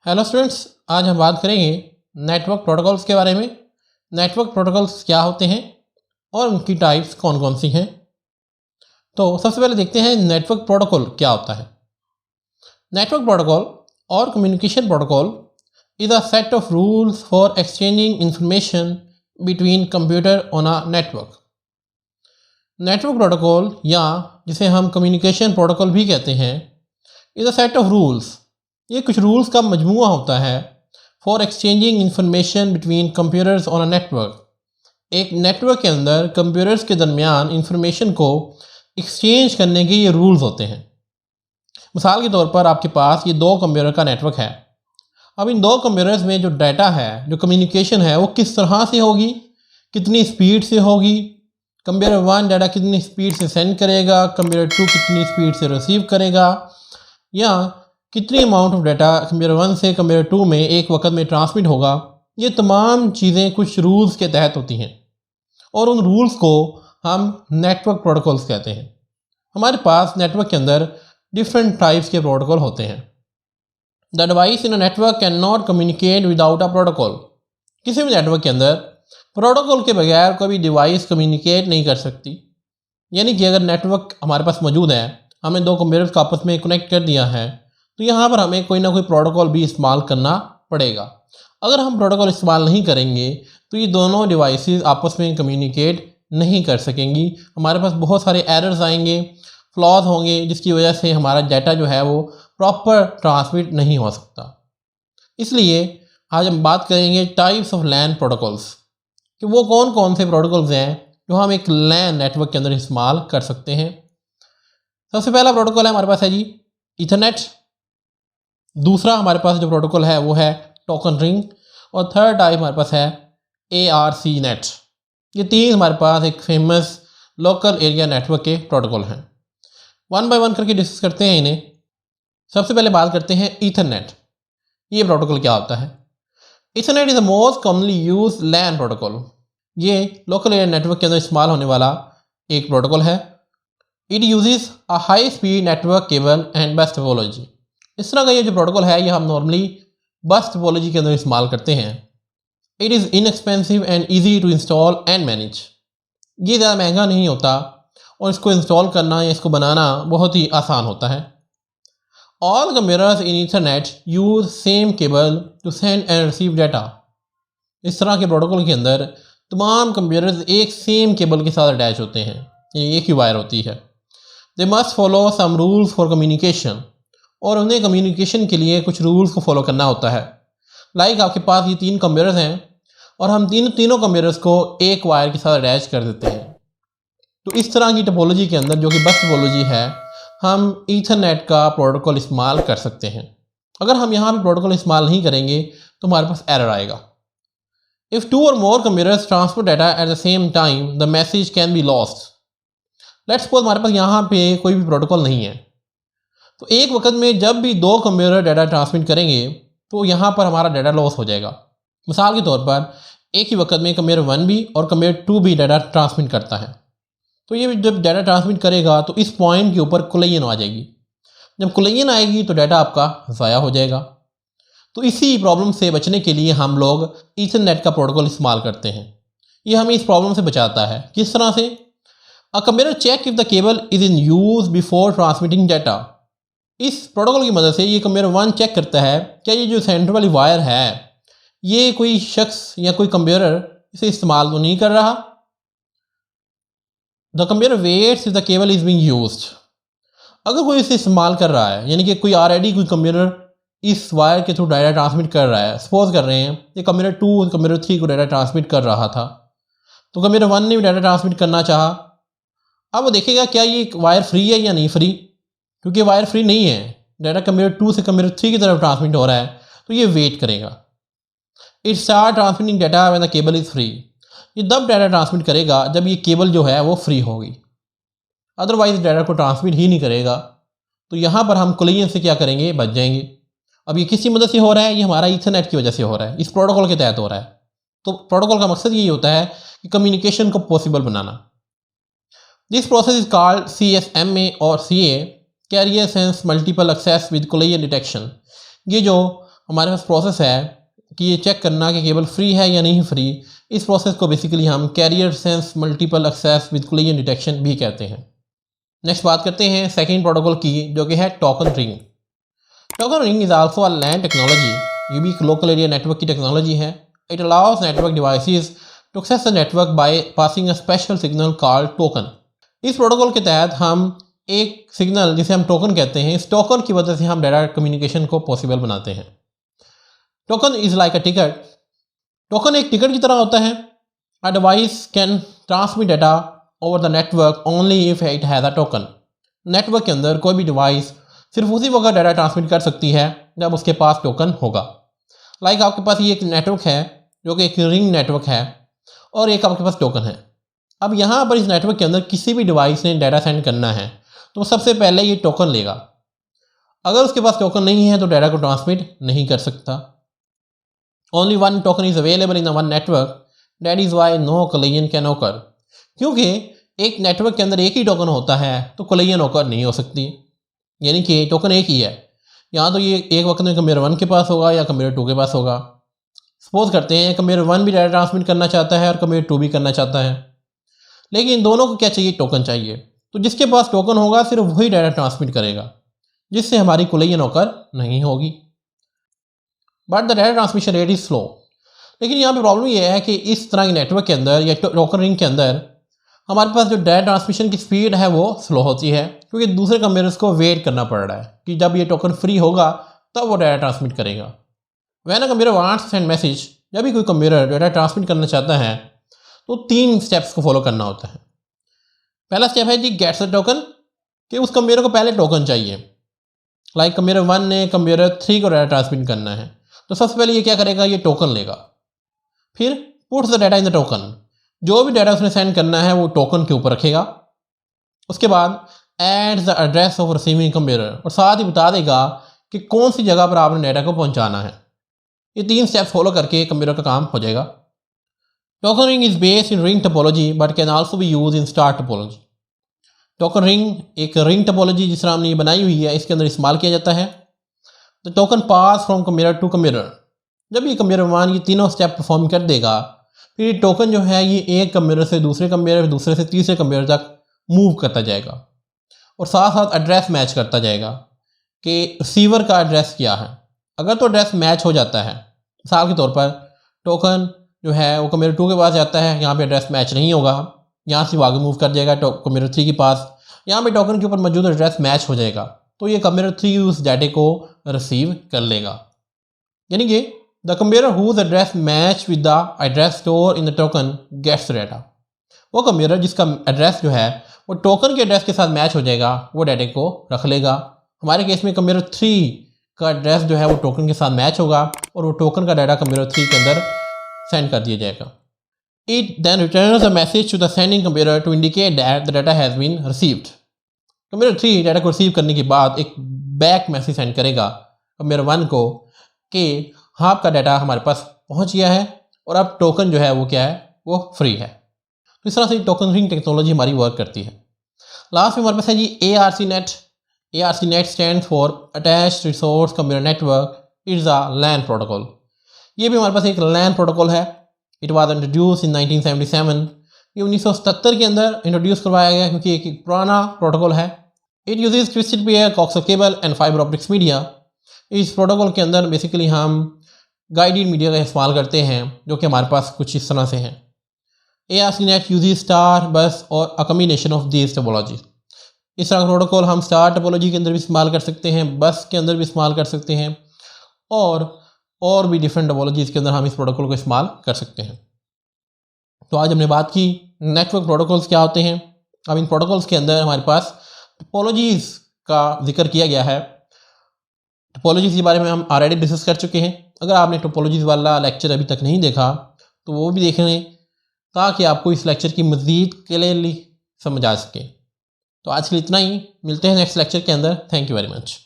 Hello students, आज हम बात करेंगे नेटवर्क प्रोटोकॉल्स के बारे में। नेटवर्क प्रोटोकॉल्स क्या होते हैं और उनकी टाइप्स कौन कौन सी हैं। तो सबसे पहले देखते हैं नेटवर्क प्रोटोकॉल क्या होता है। नेटवर्क प्रोटोकॉल और communication protocol is a set of rules for exchanging information between computer on a network. Network protocol या जिसे हम कम्युनिकेशन प्रोटोकॉल भी कहते हैं is a set of rules. ये कुछ रूल्स का मजमूआ होता है for exchanging information between computers on a network. एक नेटवर्क के अंदर कंप्यूटर्स के दरमियान इंफॉर्मेशन को एक्सचेंज करने के ये रूल्स होते हैं। मिसाल के तौर पर आपके पास ये दो कंप्यूटर का नेटवर्क है। अब इन दो कंप्यूटर्स में जो डाटा है, जो कम्युनिकेशन है, वो किस तरह से होगी, कितनी स्पीड से होगी। कंप्यूटर वन डाटा कितनी स्पीड से सेंड करेगा, कंप्यूटर टू कितनी स्पीड से रिसीव करेगा, या कितनी amount of data computer one से कंप्यूटर टू में एक वक्त में ट्रांसमिट होगा। ये तमाम चीज़ें कुछ रूल्स के तहत होती हैं और उन रूल्स को हम नेटवर्क प्रोटोकॉल्स कहते हैं। हमारे पास नेटवर्क के अंदर डिफरेंट टाइप्स के प्रोटोकॉल होते हैं। The device in a network can not communicate without a protocol. किसी भी नेटवर्क के अंदर प्रोटोकॉल के बगैर कोई भी डिवाइस कम्युनिकेट नहीं कर सकती। यानी कि अगर नेटवर्क हमारे पास मौजूद है, हमने दो कंप्यूटर्स को आपस में कनेक्ट कर दिया है, तो यहाँ पर हमें कोई ना कोई प्रोटोकॉल भी इस्तेमाल करना पड़ेगा। अगर हम प्रोटोकॉल इस्तेमाल नहीं करेंगे तो ये दोनों डिवाइसेस आपस में कम्युनिकेट नहीं कर सकेंगी। हमारे पास बहुत सारे एरर्स आएंगे, फ्लॉज होंगे, जिसकी वजह से हमारा डाटा जो है वो प्रॉपर ट्रांसमिट नहीं हो सकता। इसलिए आज हम बात करेंगे टाइप्स ऑफ लैन प्रोटोकॉल्स, कि वो कौन कौन से प्रोटोकॉल्स हैं जो हम एक लैन नेटवर्क के अंदर इस्तेमाल कर सकते हैं। सबसे पहला प्रोटोकॉल है हमारे पास है जी ईथरनेट। दूसरा हमारे पास जो प्रोटोकॉल है वो है टोकन रिंग, और थर्ड टाइप हमारे पास है ARC नेट। ये तीन हमारे पास एक फेमस लोकल एरिया नेटवर्क के प्रोटोकॉल हैं। वन बाय वन करके डिस्कस करते हैं इन्हें। सबसे पहले बात करते हैं ईथरनेट। ये प्रोटोकॉल क्या होता है। Ethernet is the most commonly use LAN protocol. ये लोकल एरिया नेटवर्क के अंदर इस्तेमाल होने वाला एक प्रोटोकॉल है। It uses a high speed network cable and bus topology. इस तरह का ये जो प्रोटोकॉल है ये हम नॉर्मली बस टोपोलॉजी के अंदर इस्तेमाल करते हैं। It is inexpensive and easy to install and manage. ये ज़्यादा महंगा नहीं होता और इसको इंस्टॉल करना या इसको बनाना बहुत ही आसान होता है। All computers in Ethernet use same cable to send and receive data. इस तरह के प्रोटोकॉल के अंदर तमाम कंप्यूटर्स एक सेम केबल के साथ अटैच होते हैं, ये एक ही वायर होती है। They must follow some rules for communication, और उन्हें कम्युनिकेशन के लिए कुछ रूल्स को फॉलो करना होता है। लाइक आपके पास ये तीन कंप्यूटर्स हैं और हम तीनों कंप्यूटर्स को एक वायर के साथ अटैच कर देते हैं। तो इस तरह की टोपोलॉजी के अंदर, जो कि बस टोपोलॉजी है, हम ईथरनेट का प्रोटोकॉल इस्तेमाल कर सकते हैं। अगर हम यहाँ भी प्रोटोकॉल इस्तेमाल नहीं करेंगे तो हमारे पास एरर आएगा। If two or more computers transfer data at the same time the message can be lost. Let's suppose हमारे पास यहाँ पे कोई भी प्रोटोकॉल नहीं है, तो एक वक्त में जब भी दो कंप्यूटर डाटा ट्रांसमिट करेंगे तो यहाँ पर हमारा डाटा लॉस हो जाएगा। मिसाल के तौर पर एक ही वक्त में कंप्यूटर वन भी और कंप्यूटर टू भी डाटा ट्रांसमिट करता है, तो ये जब डाटा ट्रांसमिट करेगा तो इस पॉइंट के ऊपर कोलिजन आ जाएगी। जब कोलिजन आएगी तो डाटा आपका ज़ाया हो जाएगा। तो इसी प्रॉब्लम से बचने के लिए हम लोग ईथरनेट का प्रोटोकॉल इस्तेमाल करते हैं। ये हमें इस प्रॉब्लम से बचाता है। किस तरह से? A computer check if the cable is in use before transmitting data. इस प्रोटोकॉल की मदद से ये कंप्यूटर वन चेक करता है क्या ये जो सेंटर वाली वायर है ये कोई शख्स या कोई कंप्यूटर इसे इस्तेमाल तो नहीं कर रहा। The computer waits if the cable is being used. अगर कोई इसे इस्तेमाल कर रहा है, यानी कि कोई ऑलरेडी कोई कंप्यूटर इस वायर के थ्रू डाटा ट्रांसमिट कर रहा है, सपोज कर रहे हैं ये कंप्यूटर टू कंप्यूटर थ्री को डाटा ट्रांसमिट कर रहा था, तो कंप्यूटर वन ने भी डाटा ट्रांसमिट करना चाहा। अब वो देखेगा क्या ये वायर फ्री है या नहीं फ्री, क्योंकि वायर फ्री नहीं है, डाटा कंप्यूटर टू से कंप्यूटर थ्री की तरफ ट्रांसमिट हो रहा है, तो ये वेट करेगा। It start transmitting data when the cable is free. ये तब डाटा ट्रांसमिट करेगा जब ये केबल जो है वो फ्री होगी, अदरवाइज डाटा को ट्रांसमिट ही नहीं करेगा। तो यहाँ पर हम कोलिजन से क्या करेंगे, बच जाएंगे। अब ये किसी मदद से हो रहा है, ये हमारा ईथरनेट की वजह से हो रहा है, इस प्रोटोकॉल के तहत हो रहा है। तो प्रोटोकॉल का मकसद यही होता है कि कम्युनिकेशन को पॉसिबल बनाना। This process is called CSMA और CA, carrier sense multiple access with collision detection. ये जो हमारे पास प्रोसेस है कि ये चेक करना कि केबल फ्री है या नहीं फ्री, इस प्रोसेस को बेसिकली हम carrier sense multiple access with collision detection भी कहते हैं। नेक्स्ट बात करते हैं सेकेंड प्रोटोकॉल की, जो कि है token ring. Token ring is also a LAN technology, ये भी एक लोकल एरिया नेटवर्क की टेक्नोलॉजी है। It allows network devices to access the network by passing a special signal called token. इस प्रोटोकॉल के तहत हम एक सिग्नल जिसे हम टोकन कहते हैं, इस टोकन की वजह से हम डाटा कम्युनिकेशन को पॉसिबल बनाते हैं। Token is like a ticket, token एक टिकट की तरह होता है। A device can transmit data over the network only if it has a token. Network के अंदर कोई भी डिवाइस सिर्फ उसी वक्त डाटा ट्रांसमिट कर सकती है जब उसके पास टोकन होगा। लाइक आपके पास ये एक नेटवर्क है जो कि एक रिंग नेटवर्क है और एक आपके पास टोकन है। अब यहाँ पर इस नेटवर्क के अंदर किसी भी डिवाइस ने डाटा सेंड करना है तो सबसे पहले ये टोकन लेगा। अगर उसके पास टोकन नहीं है तो डाटा को ट्रांसमिट नहीं कर सकता। Only one token is available in one network, that is why no collision can occur. क्योंकि एक नेटवर्क के अंदर एक ही टोकन होता है तो कोलिजन ओकर नहीं हो सकती, यानी कि टोकन एक ही है। यहाँ तो ये एक वक्त में कंप्यूटर 1 के पास होगा या कंप्यूटर 2 के पास होगा। सपोज करते हैं कंप्यूटर 1 भी डाटा ट्रांसमिट करना चाहता है और कंप्यूटर 2 भी करना चाहता है, लेकिन इन दोनों को क्या चाहिए? टोकन चाहिए। तो जिसके पास टोकन होगा सिर्फ वही डाटा ट्रांसमिट करेगा, जिससे हमारी कोलिजन ओकर नहीं होगी। But the data transmission rate is slow. लेकिन यहाँ पे प्रॉब्लम ये है कि इस तरह के नेटवर्क के अंदर या टोकन रिंग के अंदर हमारे पास जो डाटा ट्रांसमिशन की स्पीड है वो स्लो होती है, क्योंकि दूसरे कंप्यूटर्स को वेट करना पड़ रहा है कि जब ये टोकन फ्री होगा तब वो डाटा ट्रांसमिट करेगा। When a computer wants to send message, जब भी कोई कंप्यूटर डाटा ट्रांसमिट करना चाहता है तो 3 स्टेप्स को फॉलो करना होता है। पहला स्टेप है जी गेट्स द टोकन, कि उस कंप्यूटर को पहले टोकन चाहिए। लाइक कंप्यूटर 1 ने कंप्यूटर 3 को डाटा ट्रांसमिट करना है तो सबसे पहले ये क्या करेगा? ये टोकन लेगा। फिर puts the data in the token, जो भी डाटा उसने सेंड करना है वो टोकन के ऊपर रखेगा। उसके बाद adds the address of receiving computer, और साथ ही बता देगा कि कौन सी जगह पर आपने डाटा को पहुंचाना है। ये 3 स्टेप्स फॉलो करके कंप्यूटर का काम हो जाएगा। Token ring is based in ring topology but can also be use in star topology. Token ring एक रिंग टोपोलॉजी जिस तरह हमने ये बनाई हुई है इसके अंदर इस्तेमाल किया जाता है। The token pass from computer to computer, जब ये कंप्यूटर 1 ये तीनों स्टेप परफॉर्म कर देगा फिर ये टोकन जो है ये एक कंप्यूटर से दूसरे कंप्यूटर, दूसरे से तीसरे कंप्यूटर तक मूव करता जाएगा और साथ साथ एड्रेस मैच करता जाएगा कि रिसीवर का एड्रेस क्या है। अगर तो एड्रेस मैच हो जाता है, मिसाल के तौर पर टोकन जो है वो कंप्यूटर 2 के पास जाता है, यहाँ पे एड्रेस मैच नहीं होगा, यहाँ से वो आगे मूव कर जाएगा कंप्यूटर 3 के पास, यहाँ पे टोकन के ऊपर मौजूद एड्रेस मैच हो जाएगा तो ये कंप्यूटर 3 उस डाटे को रिसीव कर लेगा। यानी कि the computer whose address match with the address store in the token gets data. वो कंप्यूटर जिसका एड्रेस जो है वो टोकन के एड्रेस के साथ मैच हो जाएगा वो डाटे को रख लेगा। हमारे केस में कंप्यूटर 3 का एड्रेस जो है वो टोकन के साथ मैच होगा और वो टोकन का डाटा कंप्यूटर 3 के अंदर सेंड कर दिया जाएगा। It then returns a message to the sending computer to indicate that the data has been received. Computer 3 data को रिसीव करने के बाद एक बैक मैसेज सेंड करेगा कंप्यूटर 1 को कि हाँ आपका डाटा हमारे पास पहुंच गया है और अब टोकन जो है वो क्या है? वो फ्री है। तो इस तरह से टोकन रिंग टेक्नोलॉजी हमारी वर्क करती है। लास्ट में हमारे पास है जी ARC net. ARC net stand for attached resource computer network, it's a LAN protocol. ये भी हमारे पास एक लैन प्रोटोकॉल है। It was introduce in 1977। ये 1977 के अंदर इंट्रोड्यूस करवाया गया क्योंकि एक पुराना प्रोटोकॉल है। It uses twisted pair coaxial cable and fibre optics media. इस प्रोटोकॉल के अंदर बेसिकली हम गाइडेड मीडिया का इस्तेमाल करते हैं जो कि हमारे पास कुछ इस तरह से हैं। ARC नेट यूजेस स्टार, बस और अ कम्बिनेशन ऑफ दीज टोपोलॉजी। इस तरह का प्रोटोकॉल हम स्टार टोपोलॉजी के अंदर भी इस्तेमाल कर सकते हैं, बस के अंदर भी इस्तेमाल कर सकते हैं और भी डिफरेंट टोपोलॉजीज़ के अंदर हम इस प्रोटोकॉल को इस्तेमाल कर सकते हैं। तो आज हमने बात की नेटवर्क प्रोटोकॉल्स क्या होते हैं। अब इन प्रोटोकॉल्स के अंदर हमारे पास टोपोलॉजीज़ का जिक्र किया गया है। टोपोलॉजीज़ के बारे में हम ऑलरेडी डिस्कस कर चुके हैं। अगर आपने टोपोलॉजीज़ वाला लेक्चर अभी तक नहीं देखा तो वो भी देख लें ताकि आपको इस लेक्चर की मज़ीद क्लियरली समझ आ सके। तो आज के लिए इतना ही, मिलते हैं नेक्स्ट लेक्चर के अंदर। Thank you very much.